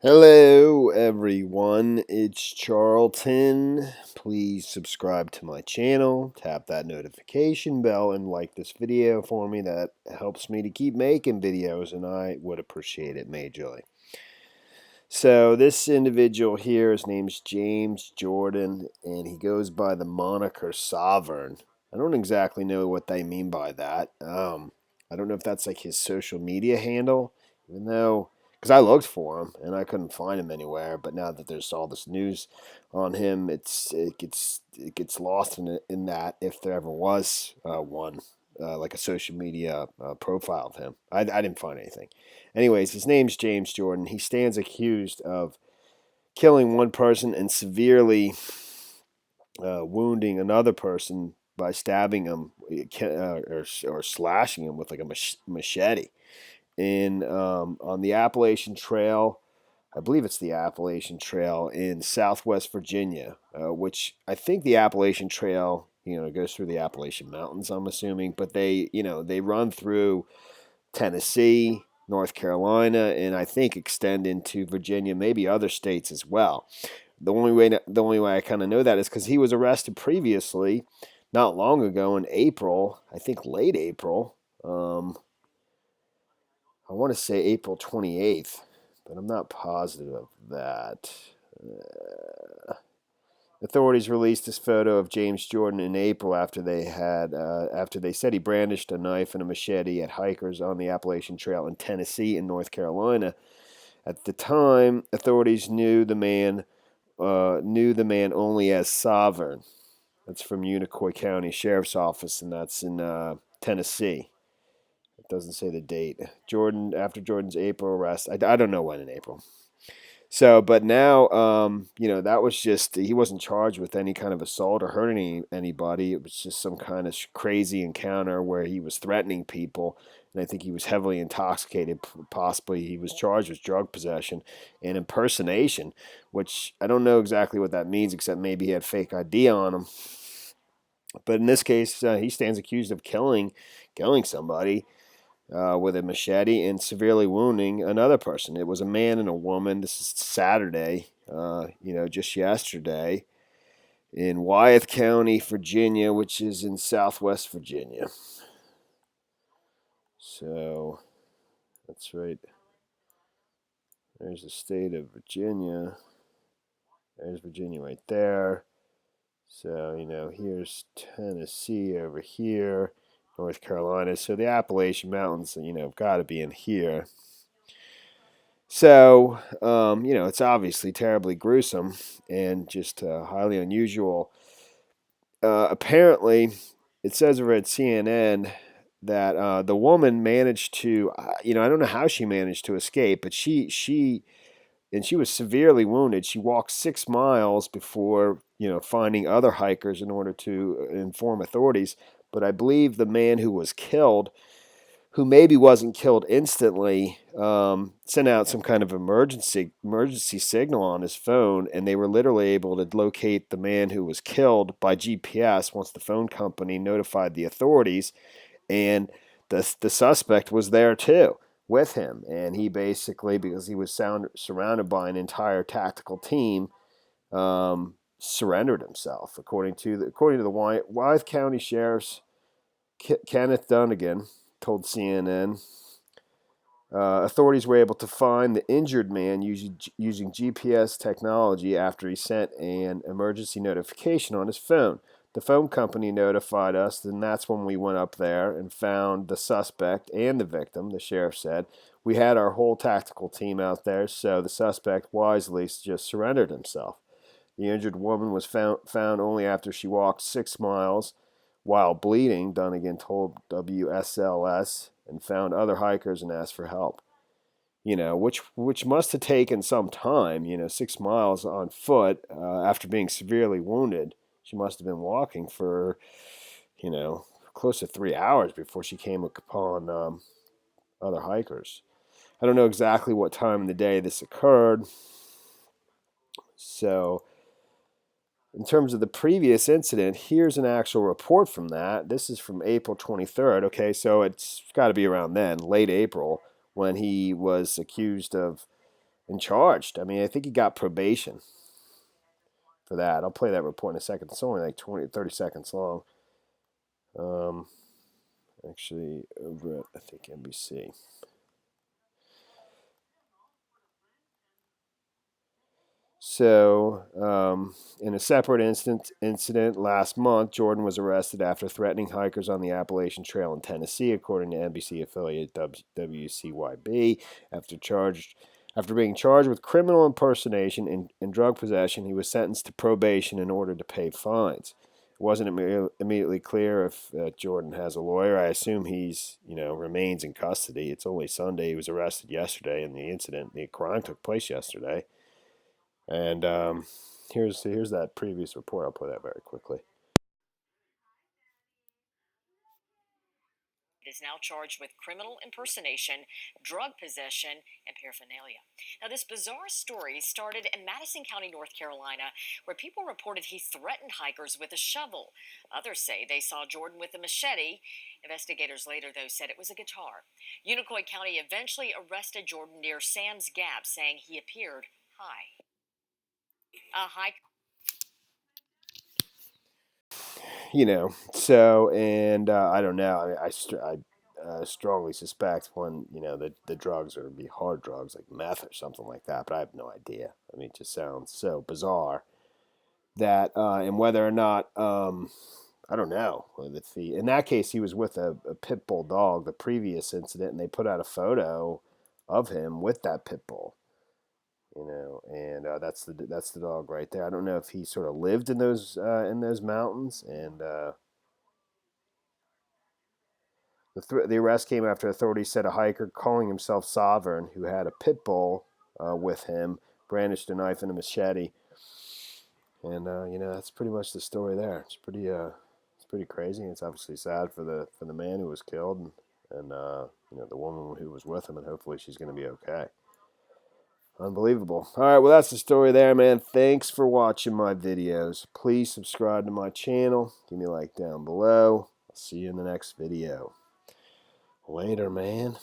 Hello, everyone. It's Charlton. Please subscribe to my channel, tap that notification bell, and like this video for me. That helps me to keep making videos, and I would appreciate it majorly. So, this individual here, his name's James Jordan, and he goes by the moniker Sovereign. I don't exactly know what they mean by that. I don't know if that's like his social media handle, even though because I looked for him and I couldn't find him anywhere. But now that there's all this news on him, it gets lost in that if there ever was one like a social media profile of him. I didn't find anything. Anyways, his name's James Jordan. He stands accused of killing one person and severely wounding another person by stabbing him or slashing him with like a machete in on the Appalachian Trail. I believe it's the Appalachian Trail in Southwest Virginia, which I think the Appalachian Trail, goes through the Appalachian Mountains. I'm assuming, but they run through Tennessee, North Carolina, and I think extend into Virginia, maybe other states as well. The only way I kind of know that is because he was arrested previously, not long ago in April. I think late April. I want to say April 28th, but I'm not positive of that. Authorities released this photo of James Jordan in April after they said he brandished a knife and a machete at hikers on the Appalachian Trail in Tennessee and North Carolina. At the time, authorities knew the man only as Sovereign. That's from Unicoi County Sheriff's Office, and that's in Tennessee. It doesn't say the date. After Jordan's April arrest, I don't know when in April. So, but now, that was just, he wasn't charged with any kind of assault or hurting anybody. It was just some kind of crazy encounter where he was threatening people. And I think he was heavily intoxicated. Possibly he was charged with drug possession and impersonation, which I don't know exactly what that means, except maybe he had fake ID on him. But in this case, he stands accused of killing somebody with a machete and severely wounding another person. It was a man and a woman. This is Saturday, just yesterday, in Wythe County, Virginia, which is in Southwest Virginia. So that's right. There's the state of Virginia. There's Virginia right there. So, here's Tennessee over here, North Carolina. So the Appalachian Mountains, got to be in here. So, it's obviously terribly gruesome and just highly unusual. Apparently, it says over at CNN that the woman managed to, I don't know how she managed to escape, but she was severely wounded. She walked 6 miles before, finding other hikers in order to inform authorities. But I believe the man who was killed, who maybe wasn't killed instantly, sent out some kind of emergency signal on his phone, and they were literally able to locate the man who was killed by GPS once the phone company notified the authorities, and the suspect was there too with him, and he basically, because he was surrounded by an entire tactical team, surrendered himself, according to the Wythe County Sheriff's Kenneth Dunnigan told CNN. Authorities were able to find the injured man using GPS technology after he sent an emergency notification on his phone. The phone company notified us, and that's when we went up there and found the suspect and the victim, the sheriff said. We had our whole tactical team out there, so the suspect wisely just surrendered himself. The injured woman was found only after she walked 6 miles while bleeding, Dunnigan told WSLS, and found other hikers and asked for help. Which must have taken some time, 6 miles on foot after being severely wounded. She must have been walking for, close to 3 hours before she came upon other hikers. I don't know exactly what time of the day this occurred. So, in terms of the previous incident, here's an actual report from that. This is from April 23rd. Okay, so it's got to be around then, late April, when he was accused of and charged. I mean, I think he got probation for that. I'll play that report in a second. It's only like 20, 30 seconds long. Actually, over at, I think, NBC. So, in a separate incident last month, Jordan was arrested after threatening hikers on the Appalachian Trail in Tennessee, according to NBC affiliate WCYB. After being charged with criminal impersonation and drug possession, he was sentenced to probation in order to pay fines. It wasn't immediately clear if Jordan has a lawyer. I assume he's, remains in custody. It's only Sunday. He was arrested yesterday in the crime took place yesterday. And here's that previous report. I'll play that very quickly. Is now charged with criminal impersonation, drug possession, and paraphernalia. Now, this bizarre story started in Madison County, North Carolina, where people reported he threatened hikers with a shovel. Others say they saw Jordan with a machete. Investigators later, though, said it was a guitar. Unicoi County eventually arrested Jordan near Sam's Gap, saying he appeared high. A hiker. And I don't know. I strongly suspect when the drugs are be hard drugs like meth or something like that, but I have no idea. I mean, it just sounds so bizarre that and whether or not I don't know if in that case he was with a pit bull dog, the previous incident, and they put out a photo of him with that pit bull. And that's the dog right there. I don't know if he sort of lived in those mountains, and the arrest came after authorities said a hiker calling himself Sovereign, who had a pit bull with him, brandished a knife and a machete, and that's pretty much the story there. It's pretty crazy. It's obviously sad for the man who was killed, and the woman who was with him, and hopefully she's going to be okay. Unbelievable. All right, well, that's the story there, man. Thanks for watching my videos. Please subscribe to my channel. Give me a like down below. I'll see you in the next video. Later, man.